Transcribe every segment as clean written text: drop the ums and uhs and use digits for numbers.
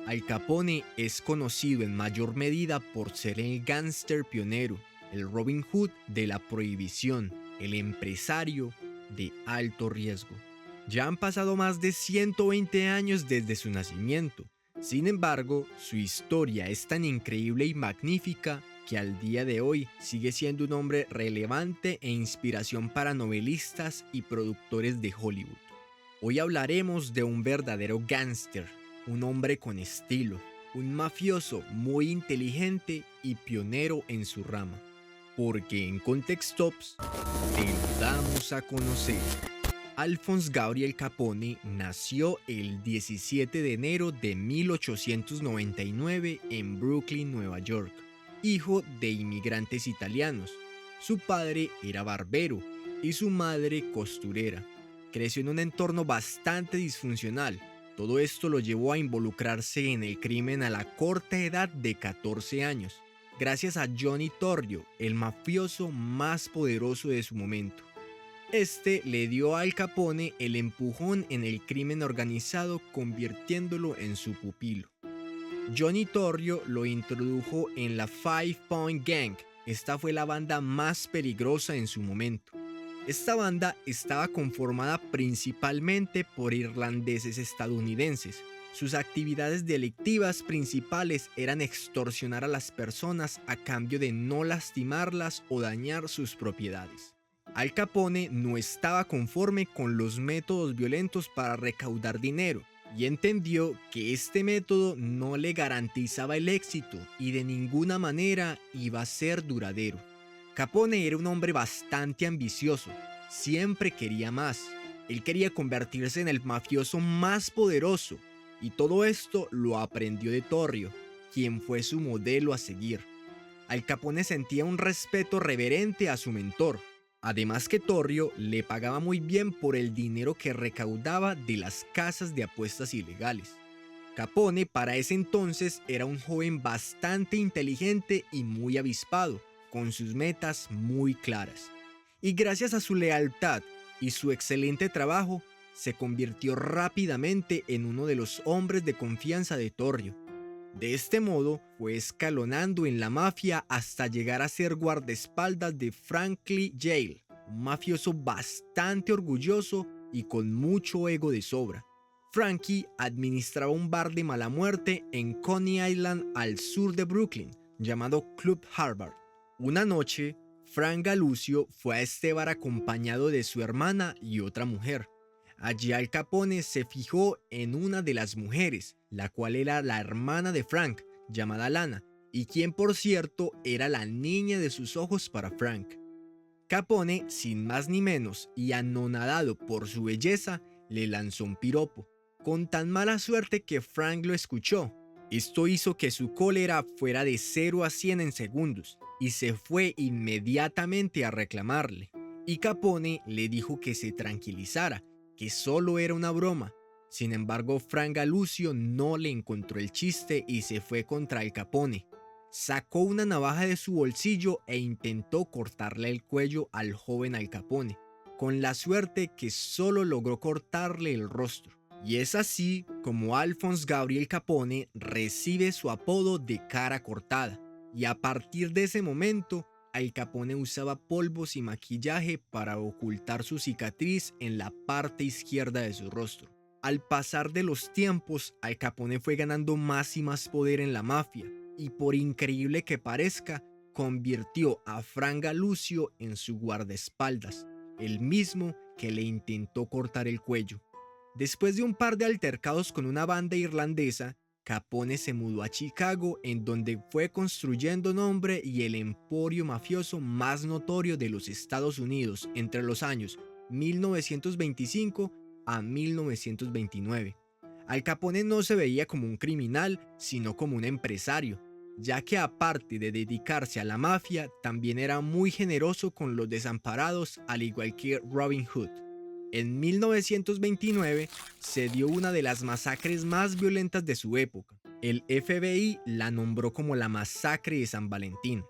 Al Capone es conocido en mayor medida por ser el gángster pionero, el Robin Hood de la prohibición, el empresario de alto riesgo. Ya han pasado más de 120 años desde su nacimiento. Sin embargo, su historia es tan increíble y magnífica que al día de hoy sigue siendo un hombre relevante e inspiración para novelistas y productores de Hollywood. Hoy hablaremos de un verdadero gángster, un hombre con estilo, un mafioso muy inteligente y pionero en su rama. Porque en Context Tops te lo damos a conocer. Alphonse Gabriel Capone nació el 17 de enero de 1899 en Brooklyn, Nueva York, hijo de inmigrantes italianos. Su padre era barbero y su madre costurera. Creció en un entorno bastante disfuncional. Todo esto lo llevó a involucrarse en el crimen a la corta edad de 14 años, gracias a Johnny Torrio, el mafioso más poderoso de su momento. Este le dio a Al Capone el empujón en el crimen organizado, convirtiéndolo en su pupilo. Johnny Torrio lo introdujo en la Five Point Gang. Esta fue la banda más peligrosa en su momento. Esta banda estaba conformada principalmente por irlandeses estadounidenses. Sus actividades delictivas principales eran extorsionar a las personas a cambio de no lastimarlas o dañar sus propiedades. Al Capone no estaba conforme con los métodos violentos para recaudar dinero y entendió que este método no le garantizaba el éxito y de ninguna manera iba a ser duradero. Capone era un hombre bastante ambicioso, siempre quería más. Él quería convertirse en el mafioso más poderoso y todo esto lo aprendió de Torrio, quien fue su modelo a seguir. Al Capone sentía un respeto reverente a su mentor. Además que Torrio le pagaba muy bien por el dinero que recaudaba de las casas de apuestas ilegales. Capone para ese entonces era un joven bastante inteligente y muy avispado, con sus metas muy claras. Y gracias a su lealtad y su excelente trabajo, se convirtió rápidamente en uno de los hombres de confianza de Torrio. De este modo, fue escalonando en la mafia hasta llegar a ser guardaespaldas de Franklin Yale, un mafioso bastante orgulloso y con mucho ego de sobra. Frankie administraba un bar de mala muerte en Coney Island al sur de Brooklyn, llamado Club Harvard. Una noche, Frank Galucio fue a este bar acompañado de su hermana y otra mujer. Allí Al Capone se fijó en una de las mujeres, la cual era la hermana de Frank, llamada Lana, y quien por cierto era la niña de sus ojos para Frank. Capone, sin más ni menos, y anonadado por su belleza, le lanzó un piropo, con tan mala suerte que Frank lo escuchó. Esto hizo que su cólera fuera de 0 a 100 en segundos, y se fue inmediatamente a reclamarle. Y Capone le dijo que se tranquilizara, que solo era una broma. Sin embargo, Frank Galucio no le encontró el chiste y se fue contra Al Capone. Sacó una navaja de su bolsillo e intentó cortarle el cuello al joven Al Capone, con la suerte que solo logró cortarle el rostro. Y es así como Alphonse Gabriel Capone recibe su apodo de cara cortada. Y a partir de ese momento, Al Capone usaba polvos y maquillaje para ocultar su cicatriz en la parte izquierda de su rostro. Al pasar de los tiempos, Al Capone fue ganando más y más poder en la mafia, y por increíble que parezca, convirtió a Frank Galucio en su guardaespaldas, el mismo que le intentó cortar el cuello. Después de un par de altercados con una banda irlandesa, Capone se mudó a Chicago, en donde fue construyendo nombre y el emporio mafioso más notorio de los Estados Unidos entre los años 1925 a 1929. Al Capone no se veía como un criminal, sino como un empresario, ya que aparte de dedicarse a la mafia, también era muy generoso con los desamparados, al igual que Robin Hood. En 1929 se dio una de las masacres más violentas de su época. El FBI la nombró como la masacre de San Valentín.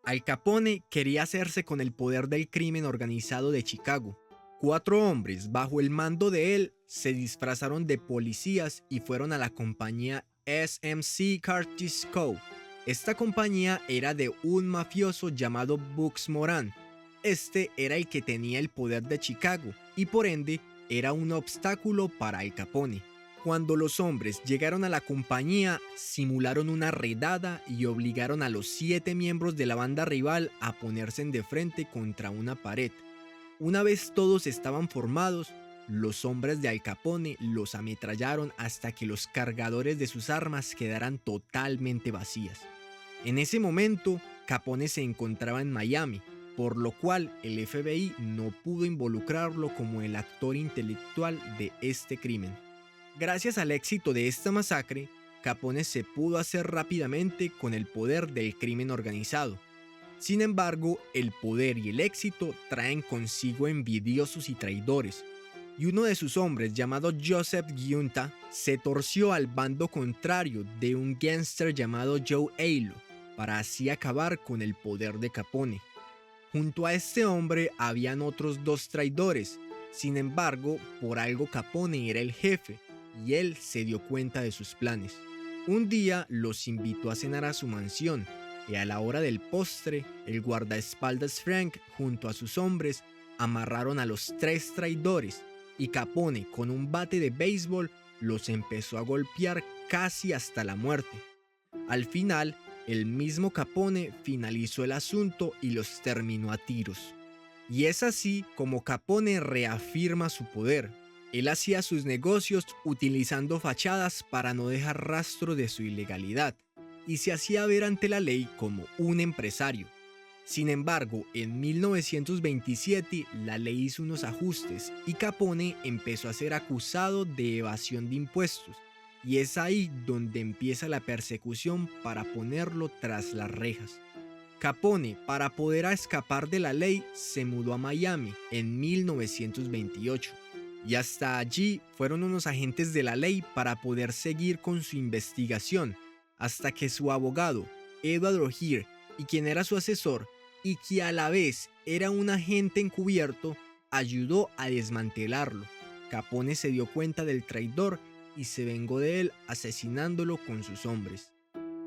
Al Capone quería hacerse con el poder del crimen organizado de Chicago. 4 hombres bajo el mando de él se disfrazaron de policías y fueron a la compañía SMC Curtis Co. Esta compañía era de un mafioso llamado Bugs Moran. Este era el que tenía el poder de Chicago y por ende era un obstáculo para Al Capone. Cuando los hombres llegaron a la compañía, simularon una redada y obligaron a los 7 miembros de la banda rival a ponerse de frente contra una pared. Una vez todos estaban formados, los hombres de Al Capone los ametrallaron hasta que los cargadores de sus armas quedaran totalmente vacías. En ese momento, Capone se encontraba en Miami, por lo cual el FBI no pudo involucrarlo como el actor intelectual de este crimen. Gracias al éxito de esta masacre, Capone se pudo hacer rápidamente con el poder del crimen organizado. Sin embargo, el poder y el éxito traen consigo envidiosos y traidores, y uno de sus hombres, llamado Joseph Giunta, se torció al bando contrario de un gángster llamado Joe Ailo, para así acabar con el poder de Capone. Junto a este hombre habían otros 2 traidores, sin embargo, por algo Capone era el jefe, y él se dio cuenta de sus planes. Un día los invitó a cenar a su mansión, y a la hora del postre, el guardaespaldas Frank junto a sus hombres amarraron a los 3 traidores, y Capone con un bate de béisbol los empezó a golpear casi hasta la muerte. Al final, el mismo Capone finalizó el asunto y los terminó a tiros. Y es así como Capone reafirma su poder. Él hacía sus negocios utilizando fachadas para no dejar rastro de su ilegalidad, y se hacía ver ante la ley como un empresario. Sin embargo, en 1927 la ley hizo unos ajustes y Capone empezó a ser acusado de evasión de impuestos, y es ahí donde empieza la persecución para ponerlo tras las rejas. Capone, para poder escapar de la ley, se mudó a Miami en 1928. Y hasta allí fueron unos agentes de la ley para poder seguir con su investigación, hasta que su abogado, Edward O'Hare, y quien era su asesor, y que a la vez era un agente encubierto, ayudó a desmantelarlo. Capone se dio cuenta del traidor y se vengó de él asesinándolo con sus hombres.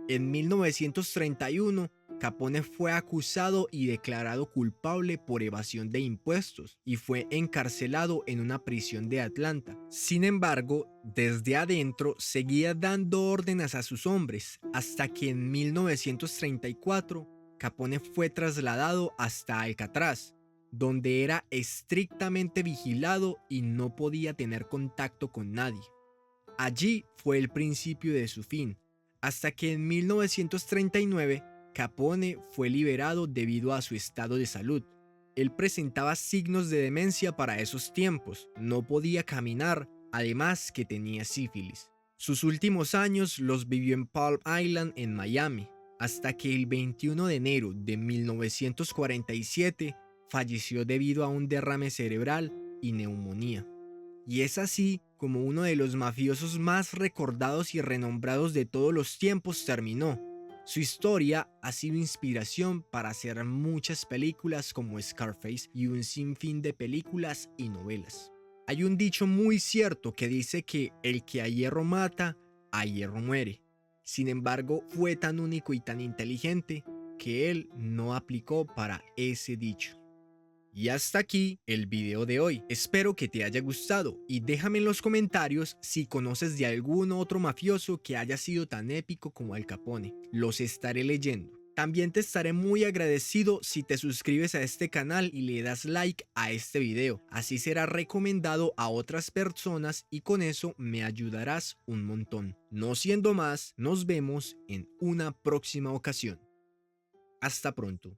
En 1931, Capone fue acusado y declarado culpable por evasión de impuestos y fue encarcelado en una prisión de Atlanta. Sin embargo, desde adentro seguía dando órdenes a sus hombres hasta que en 1934 Capone fue trasladado hasta Alcatraz, donde era estrictamente vigilado y no podía tener contacto con nadie. Allí fue el principio de su fin, hasta que en 1939 Capone fue liberado debido a su estado de salud. Él presentaba signos de demencia para esos tiempos, no podía caminar, además que tenía sífilis. Sus últimos años los vivió en Palm Island en Miami, hasta que el 21 de enero de 1947 falleció debido a un derrame cerebral y neumonía. Y es así como uno de los mafiosos más recordados y renombrados de todos los tiempos terminó. Su historia ha sido inspiración para hacer muchas películas como Scarface y un sinfín de películas y novelas. Hay un dicho muy cierto que dice que el que a hierro mata, a hierro muere. Sin embargo, fue tan único y tan inteligente que él no aplicó para ese dicho. Y hasta aquí el video de hoy. Espero que te haya gustado y déjame en los comentarios si conoces de algún otro mafioso que haya sido tan épico como Al Capone. Los estaré leyendo. También te estaré muy agradecido si te suscribes a este canal y le das like a este video. Así será recomendado a otras personas y con eso me ayudarás un montón. No siendo más, nos vemos en una próxima ocasión. Hasta pronto.